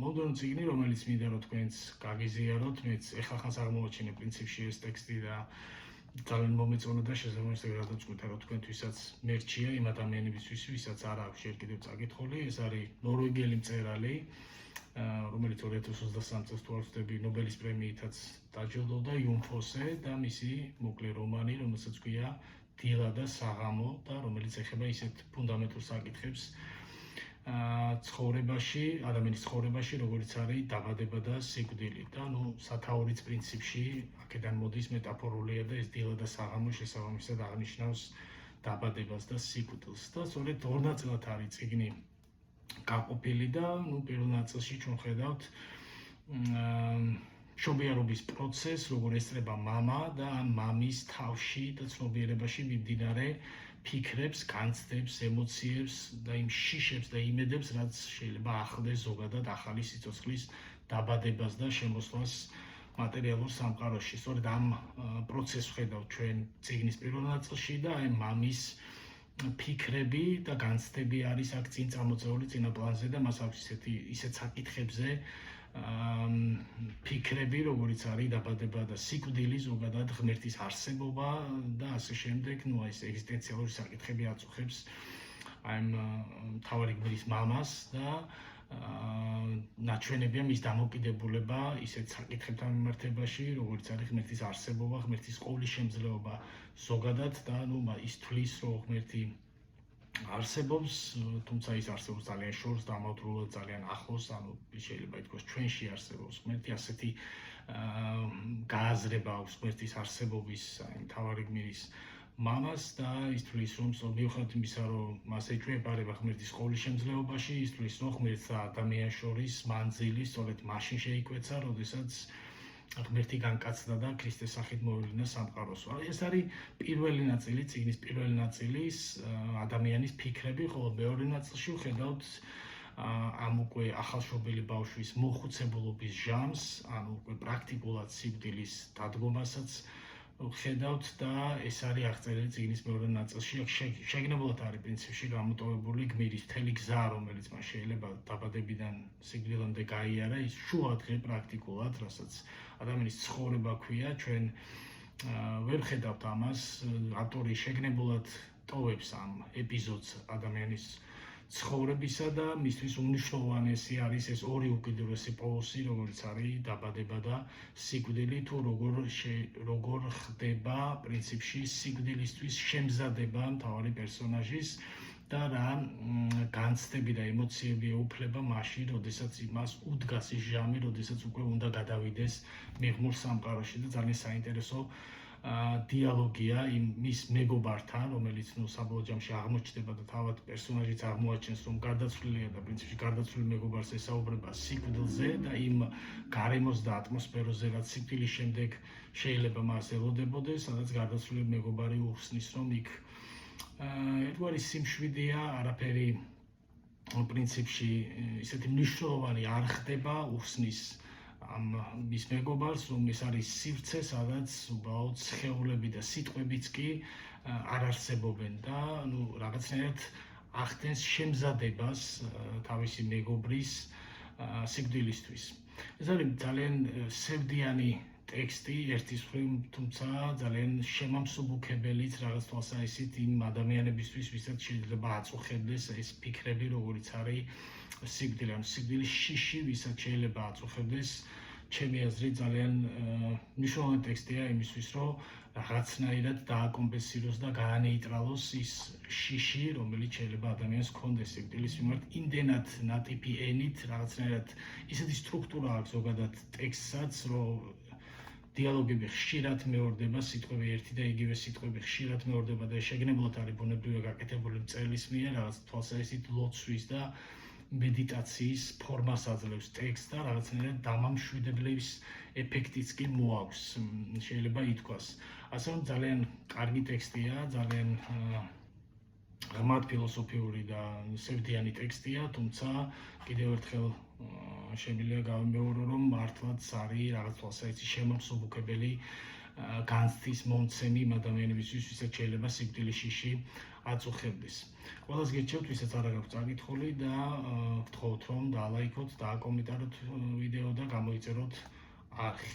მომდევნო წიგნი, რომელიც მინდა რომ თქვენც გაგიზიაროთ, მეც ეხახანს აღმოვაჩინე პრინციპში ეს ტექსტი და ძალიან მომეწონა და შესაბამისად გადავწყვიტე რომ თქვენთვისაც მერჩია იმ ადამიანებისთვის, ვისაც არ აქვს ჯერ კიდევ წაკითხული, ეს არის ნორვეგიელი მწერალი, რომელიც 2023 წელს თუ არ ვცდები ნობელის პრემიითაც დაჯილდოვდა იუნფოსე და მისი მოკლე რომანი, რომელსაც ქვია დილა და საღამო და რომელიც ეხება ისეთ ფუნდამენტურ საკითხებს ცხოვრებაში, ადამიანის ცხოვრებაში, როგორც არის დაბადება და სიკვდილი და სათაურიც პრინციპში აქედან მოდის მეტაფორულია და ეს დილა და საღამო შესაბამისად აღნიშნავს დაბადებას და სიკვდილს და სწორედ ორ ნაწილად არის წიგნი გაყოფილი და პირველ ნაწილში ჩვენ ხედავთ მშობიარობის პროცესს, როგორ ესწრება მამა და მამის თავში და ცნობიერებაში მიმდინარე ფიქრებს, განცდებს, ემოციებს და იმ შიშებს და იმედებს, რაც შეიძლება ახლდეს ზოგადად ახალი სიცოცხლის დაბადებას და შემოსვლას მატერიალურ სამყაროში. სწორედ ამ პროცესს ხედავთ ჩვენ წიგნის პირველ ნაწილში და აი მამის ფიქრები და განცდები არის აქ წინ წამოწეული წინა პლანზე და მას აქვს ისეთ საკითხებზე ფიქრები, როგორიც არის დაბადება და სიკვდილი, ზოგადად ღმერთის არსებობა და ასე შემდეგ, ეს ეგზისტენციალური საკითხები აწუხებს აი მთავარი გმირის მამას და ნაჩვენებია მის დამოკიდებულება ისეთ საკითხებთან მიმართებაში, როგორც არის ღმერთის არსებობა, ღმერთის ყოვლის შემძლეობა ზოგადად და ის თვლის, რომ ღმერთი არსებობს, თუმცა ის არსებობს ძალიან შორს, დამავდროულად ძალიან ახლოს, შეიძლება ითქვას ჩვენში არსებობს ღმერთი, ასეთი გააზრება აქვს ღმერთის არსებობის მთავარი გმირის მამას და ის თვლის, რომ მიუხედავად იმისა, რომ მას ეჭვებარება ღმერთის ყოვლის შემძლეობაში, ის თვლის, რომ ღმერთს და ადამიანს შორის მანძილი სწორედ მაშინ შეიკვეცა, როდესაც ღმერთი განკაცდა და ქრისტეს სახით მოვიდნენ სამყაროს. ეს არის პირველი ნაწილი, წიგნის პირველი ნაწილის ადამიანის ფიქრები, ხოლო მეორე ნაწილში ვხედავთ ამ უკვე ახალშობილი ბავშვის მოხუცებულობის ჟამს, ანუ უკვე პრაქტიკულად სიკვდილის დადგომასაც ვხედავთ და ეს არის აღწერილი წიგნის მეორე ნაწილში. შეგნებულად არის პრინციპში გამოტოვებული გმირის მთელი გზა, რომელიც მას შეიძლება დაბადებიდან სიკვდილამდე გაიარა, ის შუადღე პრაქტიკულად, რასაც ადამიანის ცხოვრება ქვია, ჩვენ ვერ ხედავთ ამას, ავტორი შეგნებულად ტოვებს ამ ეპიზოდს ადამიანის ცხოვრებისა და მისთვის უმნიშვნელოვანესი არის ეს ორი უკიდურესი პოლუსი, როგორც არის დაბადება და სიკვდილი, თუ როგორ ხდება პრინციპში სიკვდილისთვის შემზადება მთავარი პერსონაჟის და რა განცდები და ემოციები ეუფლება მაშინ, როდესაც იმას უდგას ის ჟამი, როდესაც უკვე უნდა გადავიდეს მიღმურ სამყაროში და ძალიან საინტერესო დიალოგია მის მეგობართან, რომელიც საბოლოო ჯამში აღმოჩნდება და თავად პერსონაჟიც აღმოაჩენს, რომ გარდაცვლილია და პრინციპში გარდაცვლილ მეგობარს ესაუბრება სიკვდილზე და იმ გარემოს და ატმოსფეროზე, რაც სიკვდილის შემდეგ შეიძლება მას ელოდებოდეს, სადაც გარდაცვლილი მეგობარი უხსნის, რომ იქ ერთგვარი სიმშვიდეა, არაფერი პრინციპში ისეთი მნიშვნელოვანი არ ხდება, უხსნის მის მეგობარს, რომ ეს არის სივრცე, სადაც უბრალოდ სხეულები და სიტყვებიც კი არ არსებობენ და რაღაცნაირად ახდენს შემზადებას თავისი მეგობრის სიკვდილისთვის. ეს არის ძალიან სევდიანი ტექსტი ერთის მხრივ, თუმცა ძალიან შემამსუბუქებელიც რაღაც თვალსაჩინით იმ ადამიანებისთვის, ვისაც შეიძლება აწუხებდეს ეს ფიქრები, როგორიც არის სიკვდილი, ანუ სიკვდილის შიში, ვისაც შეიძლება აწუხებდეს, ჩემი აზრით ძალიან მნიშვნელოვანი ტექსტია იმისთვის, რომ რაღაცნაირად დააკომპენსიროს და გაანეიტრალოს ის შიში, რომელიც შეიძლება ადამიანს ჰქონდეს სიკვდილის მიმართ, იმდენად ნატიფი ენით, რაღაცნაირად ისეთი სტრუქტურა აქვს ზოგადად ტექსტსაც, რომ დიალოგები ხშირად მეორდება, სიტყვები ერთი და იგივე სიტყვები ხშირად მეორდება და შეგნებულად არის ბუნებრივად გაკეთებული მწერლის მიერ, რაღაც თვალსაჩინით ლოცვის და მედიტაციის ფორმას აძლევს ტექსტს და რაღაცნაირად დამამშვიდებლების ეფექტიც კი მოაქვს, შეიძლება ითქვას. ასე რომ ძალიან კარგი ტექსტია, ძალიან ღრმად ფილოსოფიური და სევდიანი ტექსტია, თუმცა კიდევ ერთხელ შემიძლია გავიმეორო, რომ მართლაც არის რაღაც თვალსაჩინით შემამსუბუქებელი განცდის მომცემი იმ ადამიანებისთვის, ვისაც შეიძლება სიკვდილის შიში აწუხებდეს. ყველას გირჩევთ, ვისაც არ აქვს წაკითხული და გთხოვთ რომ დაალაიქოთ, დააკომენტაროთ ვიდეო და გამოიწეროთ არხი.